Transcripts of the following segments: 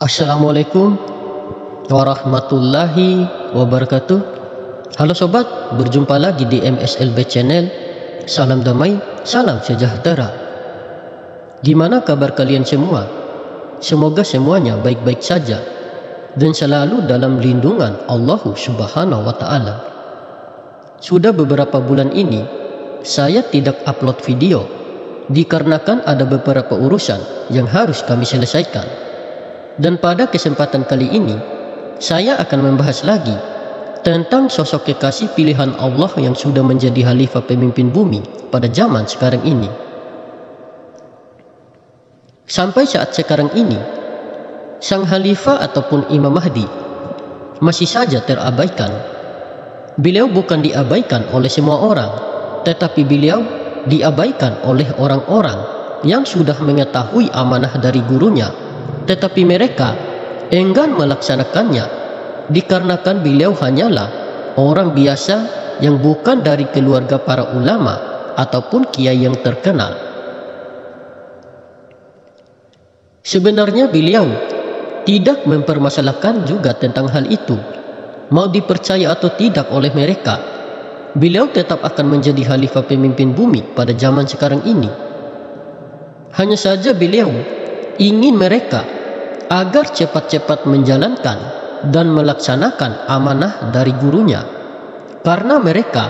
Assalamualaikum warahmatullahi wabarakatuh. Halo sobat, berjumpa lagi di MSLB Channel. Salam damai, salam sejahtera. Gimana kabar kalian semua? Semoga semuanya baik-baik saja dan selalu dalam lindungan Allah Subhanahu wa Ta'ala. Sudah beberapa bulan ini saya tidak upload video dikarenakan ada beberapa urusan yang harus kami selesaikan. Dan pada kesempatan kali ini, saya akan membahas lagi tentang sosok kekasih pilihan Allah yang sudah menjadi khalifah pemimpin bumi pada zaman sekarang ini. Sampai saat sekarang ini, sang khalifah ataupun Imam Mahdi masih saja terabaikan. Beliau bukan diabaikan oleh semua orang, tetapi beliau diabaikan oleh orang-orang yang sudah mengetahui amanah dari gurunya, tetapi mereka enggan melaksanakannya dikarenakan beliau hanyalah orang biasa yang bukan dari keluarga para ulama ataupun kiai yang terkenal. Sebenarnya beliau tidak mempermasalahkan juga tentang hal itu. Mau dipercaya atau tidak oleh mereka, beliau tetap akan menjadi khalifah pemimpin bumi pada zaman sekarang ini. Hanya saja beliau ingin mereka agar cepat-cepat menjalankan dan melaksanakan amanah dari gurunya, karena mereka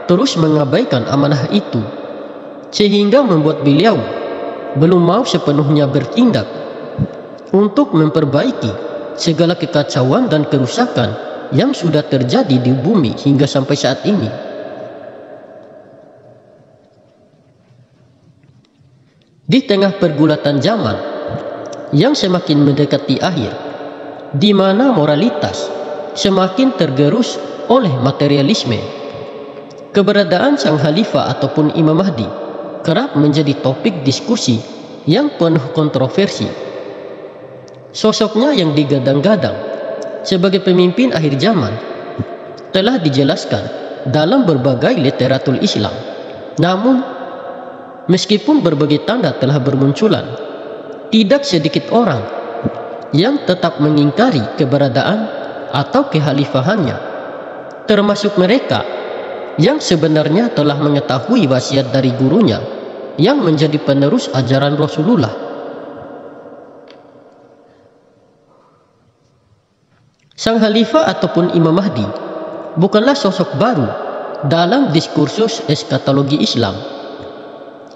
terus mengabaikan amanah itu, sehingga membuat beliau belum mau sepenuhnya bertindak untuk memperbaiki segala kekacauan dan kerusakan yang sudah terjadi di bumi hingga sampai saat ini. Di tengah pergulatan zaman yang semakin mendekati akhir, di mana moralitas semakin tergerus oleh materialisme, keberadaan sang khalifah ataupun Imam Mahdi kerap menjadi topik diskusi yang penuh kontroversi. Sosoknya yang digadang-gadang sebagai pemimpin akhir zaman telah dijelaskan dalam berbagai literatur Islam. Namun, meskipun berbagai tanda telah bermunculan, tidak sedikit orang yang tetap mengingkari keberadaan atau kekhalifahannya, termasuk mereka yang sebenarnya telah mengetahui wasiat dari gurunya yang menjadi penerus ajaran Rasulullah. Sang khalifah ataupun Imam Mahdi bukanlah sosok baru dalam diskursus eskatologi Islam.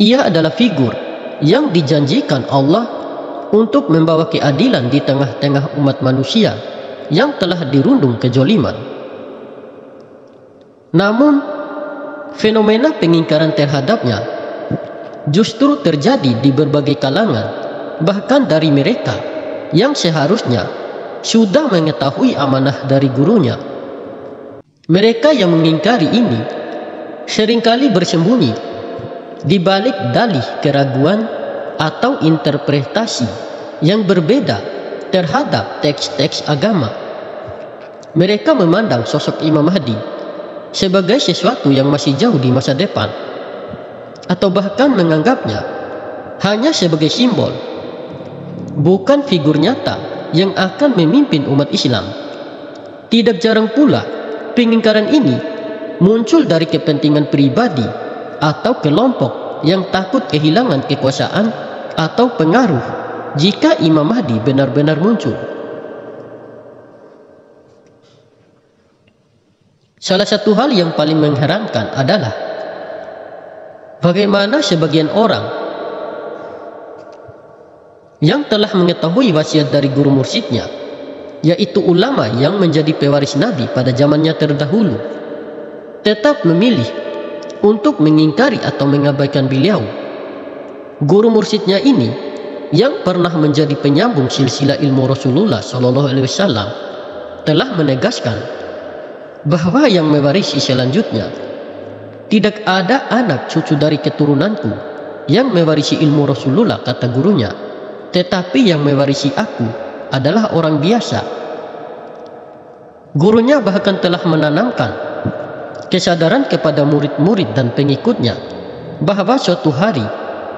Ia adalah figur yang dijanjikan Allah untuk membawa keadilan di tengah-tengah umat manusia yang telah dirundung kezaliman. Namun, fenomena pengingkaran terhadapnya justru terjadi di berbagai kalangan, bahkan dari mereka yang seharusnya sudah mengetahui amanah dari gurunya. Mereka yang mengingkari ini seringkali bersembunyi di balik dalih keraguan atau interpretasi yang berbeda terhadap teks-teks agama. Mereka memandang sosok Imam Mahdi sebagai sesuatu yang masih jauh di masa depan, atau bahkan menganggapnya hanya sebagai simbol, bukan figur nyata yang akan memimpin umat Islam. Tidak jarang pula pengingkaran ini muncul dari kepentingan pribadi atau kelompok yang takut kehilangan kekuasaan atau pengaruh jika Imam Mahdi benar-benar muncul. Salah satu hal yang paling mengherankan adalah bagaimana sebagian orang yang telah mengetahui wasiat dari guru mursyidnya, yaitu ulama yang menjadi pewaris Nabi pada zamannya terdahulu, tetap memilih untuk mengingkari atau mengabaikan beliau. Guru mursyidnya ini yang pernah menjadi penyambung silsilah ilmu Rasulullah SAW telah menegaskan bahwa yang mewarisi selanjutnya tidak ada anak cucu dari keturunanku yang mewarisi ilmu Rasulullah, kata gurunya, tetapi yang mewarisi aku adalah orang biasa. Gurunya bahkan telah menanamkan kesadaran kepada murid-murid dan pengikutnya bahwa suatu hari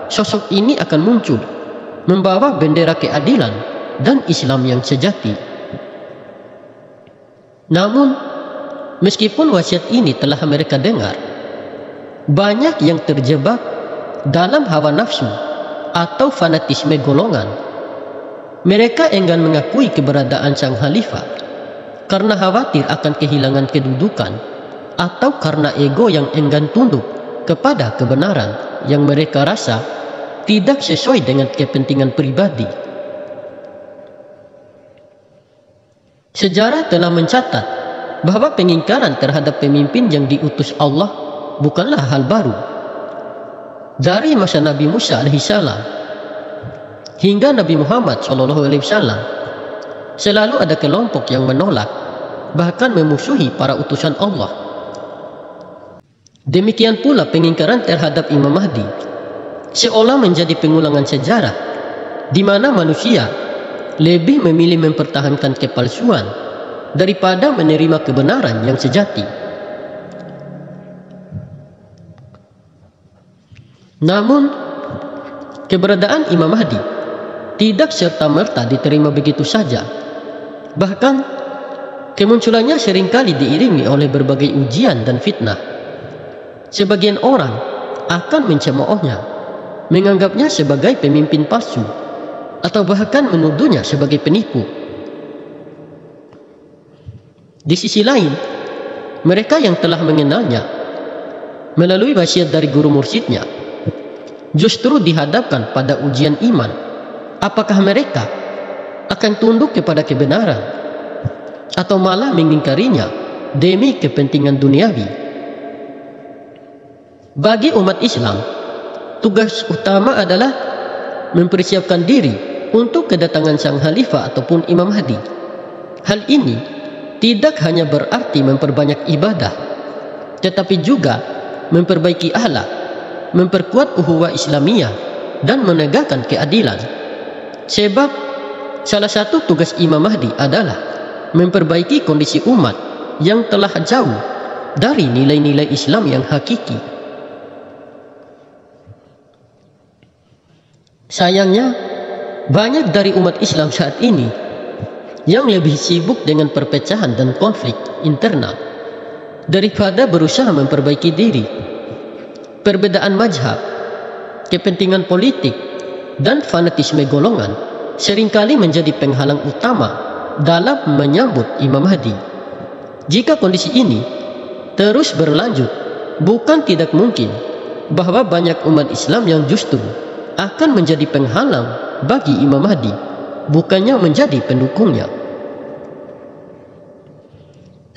sosok ini akan muncul membawa bendera keadilan dan Islam yang sejati. Namun, meskipun wasiat ini telah mereka dengar, banyak yang terjebak dalam hawa nafsu atau fanatisme golongan. Mereka enggan mengakui keberadaan sang khalifah karena khawatir akan kehilangan kedudukan atau karena ego yang enggan tunduk kepada kebenaran yang mereka rasa tidak sesuai dengan kepentingan pribadi. Sejarah telah mencatat bahwa pengingkaran terhadap pemimpin yang diutus Allah bukanlah hal baru. Dari masa Nabi Musa alaihissalam hingga Nabi Muhammad SAW, selalu ada kelompok yang menolak, bahkan memusuhi para utusan Allah. Demikian pula pengingkaran terhadap Imam Mahdi seolah menjadi pengulangan sejarah di mana manusia lebih memilih mempertahankan kepalsuan daripada menerima kebenaran yang sejati. Namun, keberadaan Imam Mahdi tidak serta-merta diterima begitu saja. Bahkan, kemunculannya seringkali diiringi oleh berbagai ujian dan fitnah. Sebagian orang akan mencemoohnya, menganggapnya sebagai pemimpin palsu, atau bahkan menuduhnya sebagai penipu. Di sisi lain, mereka yang telah mengenalnya melalui wasiat dari guru mursyidnya justru dihadapkan pada ujian iman. Apakah mereka akan tunduk kepada kebenaran atau malah mengingkarinya demi kepentingan duniawi? Bagi umat Islam, tugas utama adalah mempersiapkan diri untuk kedatangan sang khalifah ataupun Imam Mahdi. Hal ini tidak hanya berarti memperbanyak ibadah, tetapi juga memperbaiki akhlak, memperkuat ukhuwah Islamiyah, dan menegakkan keadilan. Sebab salah satu tugas Imam Mahdi adalah memperbaiki kondisi umat yang telah jauh dari nilai-nilai Islam yang hakiki. Sayangnya, banyak dari umat Islam saat ini yang lebih sibuk dengan perpecahan dan konflik internal daripada berusaha memperbaiki diri. Perbedaan mazhab, kepentingan politik, dan fanatisme golongan seringkali menjadi penghalang utama dalam menyambut Imam Mahdi. Jika kondisi ini terus berlanjut, bukan tidak mungkin bahwa banyak umat Islam yang justru akan menjadi penghalang bagi Imam Mahdi, bukannya menjadi pendukungnya.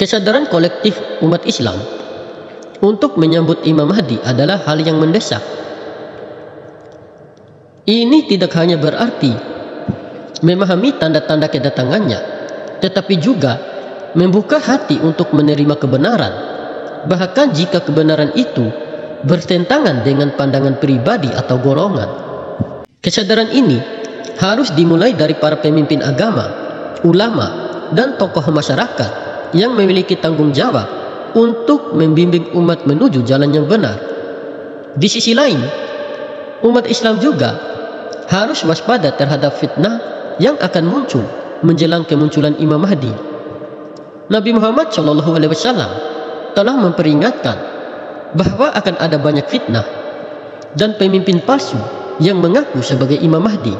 Kesadaran kolektif umat Islam untuk menyambut Imam Mahdi adalah hal yang mendesak. Ini tidak hanya berarti memahami tanda-tanda kedatangannya, tetapi juga membuka hati untuk menerima kebenaran, bahkan jika kebenaran itu bertentangan dengan pandangan pribadi atau golongan. Kesadaran ini harus dimulai dari para pemimpin agama, ulama, dan tokoh masyarakat yang memiliki tanggung jawab untuk membimbing umat menuju jalan yang benar. Di sisi lain, umat Islam juga harus waspada terhadap fitnah yang akan muncul menjelang kemunculan Imam Mahdi. Nabi Muhammad SAW telah memperingatkan bahwa akan ada banyak fitnah dan pemimpin palsu yang mengaku sebagai Imam Mahdi.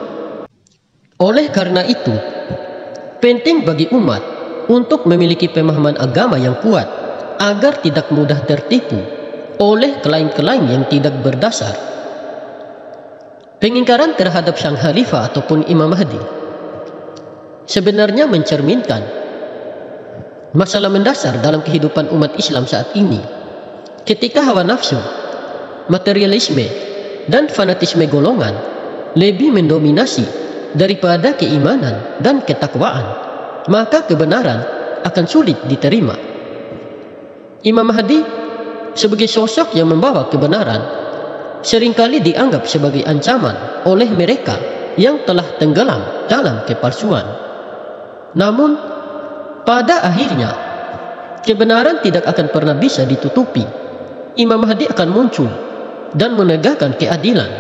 Oleh karena itu, penting bagi umat untuk memiliki pemahaman agama yang kuat agar tidak mudah tertipu oleh klaim-klaim yang tidak berdasar. Pengingkaran terhadap sang khalifah ataupun Imam Mahdi sebenarnya mencerminkan masalah mendasar dalam kehidupan umat Islam saat ini, ketika hawa nafsu, materialisme, dan fanatisme golongan lebih mendominasi daripada keimanan dan ketakwaan, maka kebenaran akan sulit diterima. Imam Mahdi sebagai sosok yang membawa kebenaran seringkali dianggap sebagai ancaman oleh mereka yang telah tenggelam dalam kepalsuan. Namun, pada akhirnya, kebenaran tidak akan pernah bisa ditutupi. Imam Mahdi akan muncul dan menegakkan keadilan,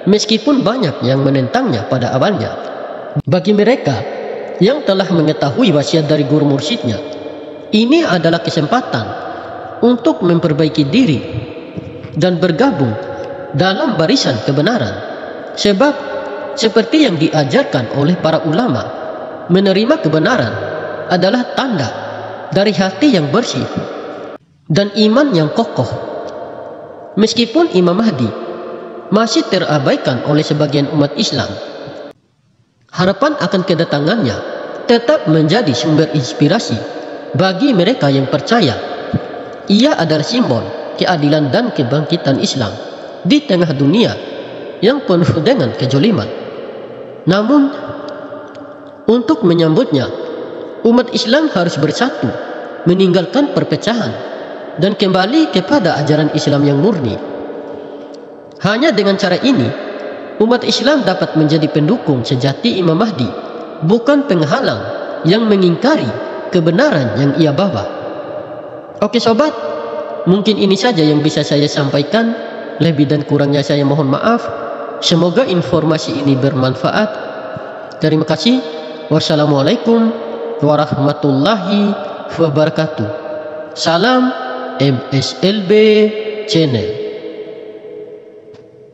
meskipun banyak yang menentangnya pada awalnya. Bagi mereka yang telah mengetahui wasiat dari guru mursyidnya, ini adalah kesempatan untuk memperbaiki diri dan bergabung dalam barisan kebenaran. Sebab seperti yang diajarkan oleh para ulama, menerima kebenaran adalah tanda dari hati yang bersih dan iman yang kokoh. Meskipun Imam Mahdi masih terabaikan oleh sebagian umat Islam, harapan akan kedatangannya tetap menjadi sumber inspirasi bagi mereka yang percaya ia adalah simbol keadilan dan kebangkitan Islam di tengah dunia yang penuh dengan kezaliman. Namun, untuk menyambutnya, umat Islam harus bersatu, meninggalkan perpecahan, dan kembali kepada ajaran Islam yang murni. Hanya dengan cara ini, umat Islam dapat menjadi pendukung sejati Imam Mahdi, bukan penghalang yang mengingkari kebenaran yang ia bawa. Oke sobat, mungkin ini saja yang bisa saya sampaikan. Lebih dan kurangnya saya mohon maaf. Semoga informasi ini bermanfaat. Terima kasih. Wassalamualaikum warahmatullahi wabarakatuh. Salam MSLB Channel.